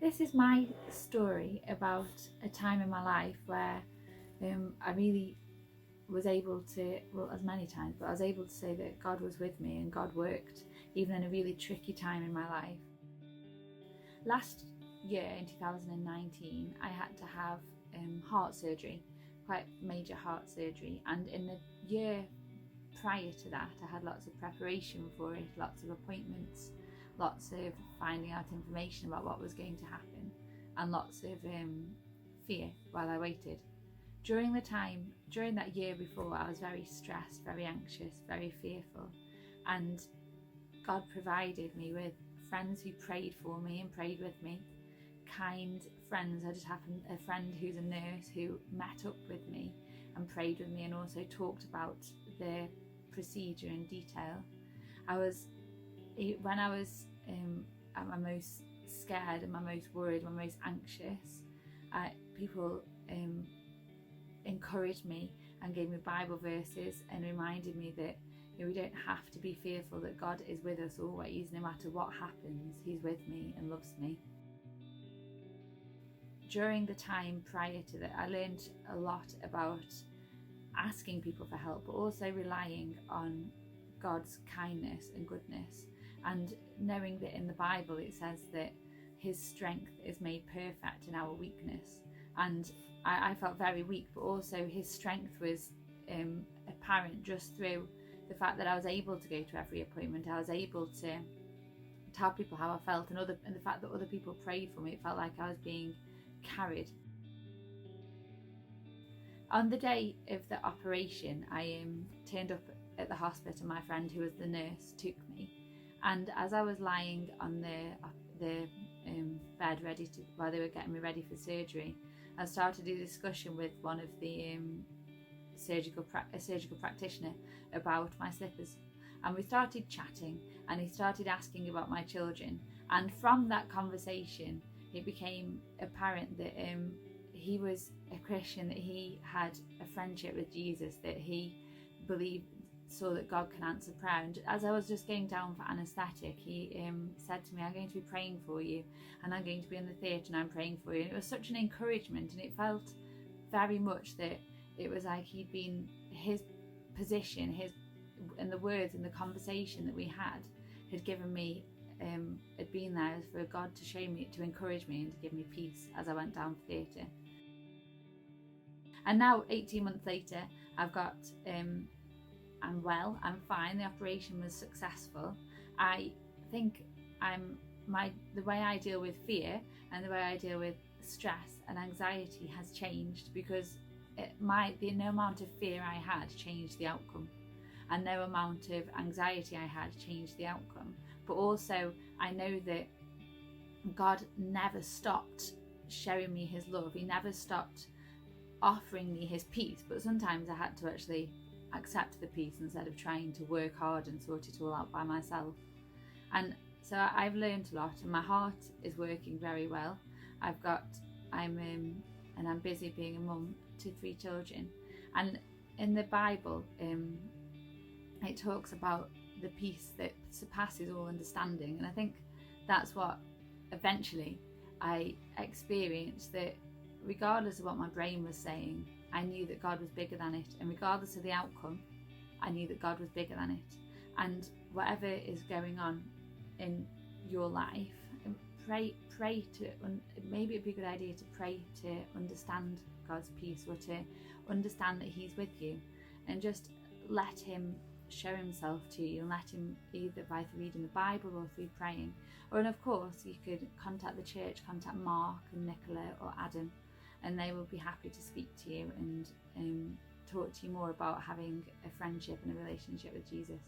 This is my story about a time in my life where I really was able to, well, as many times, but I was able to say that God was with me and God worked even in a really tricky time in my life. Last year in 2019, I had to have heart surgery, quite major heart surgery, and in the year prior to that, I had lots of preparation for it, lots of appointments, lots of finding out information about what was going to happen, and lots of fear while I waited. During that year before, I was very stressed, very anxious, very fearful, and God provided me with friends who prayed for me and prayed with me, kind friends. I just happened a friend who's a nurse who met up with me and prayed with me and also talked about the procedure in detail. When I was at my most scared and my most worried, my most anxious, people encouraged me and gave me Bible verses and reminded me that we don't have to be fearful, that God is with us always. No matter what happens, He's with me and loves me. During the time prior to that, I learned a lot about asking people for help, but also relying on God's kindness and goodness, and knowing that in the Bible it says that His strength is made perfect in our weakness. And I felt very weak, but also His strength was apparent just through the fact that I was able to go to every appointment. I was able to tell people how I felt, and the fact that other people prayed for me. It felt like I was being carried. On the day of the operation, I turned up at the hospital. My friend, who was the nurse, took me, and as I was lying on the bed while they were getting me ready for surgery, I started a discussion with one of the surgical practitioner about my slippers, and we started chatting, and he started asking about my children, and from that conversation it became apparent that he was a Christian, that he had a friendship with Jesus, that he saw that God can answer prayer. And as I was just going down for anaesthetic, he said to me, "I'm going to be praying for you, and I'm going to be in the theatre and I'm praying for you." And it was such an encouragement, and it felt very much that it was like he'd been, his position, and the words and the conversation that we had given me, had been there for God to show me, to encourage me and to give me peace as I went down for theatre. And now 18 months later, I'm well, I'm fine, the operation was successful. I think the way I deal with fear and the way I deal with stress and anxiety has changed, because no amount of fear I had changed the outcome, and no amount of anxiety I had changed the outcome. But also I know that God never stopped showing me His love. He never stopped offering me His peace, but sometimes I had to actually accept the peace instead of trying to work hard and sort it all out by myself. And so I've learned a lot, and my heart is working very well. I'm busy being a mum to 3 children, and in the Bible it talks about the peace that surpasses all understanding, and I think that's what eventually I experienced, that regardless of what my brain was saying, I knew that God was bigger than it, and regardless of the outcome, I knew that God was bigger than it. And whatever is going on in your life, pray to, maybe it'd be a good idea to pray to understand God's peace, or to understand that He's with you, and just let Him show Himself to you, and let Him, either by reading the Bible or through praying. And of course you could contact the church, contact Mark and Nicola or Adam, and they will be happy to speak to you and talk to you more about having a friendship and a relationship with Jesus.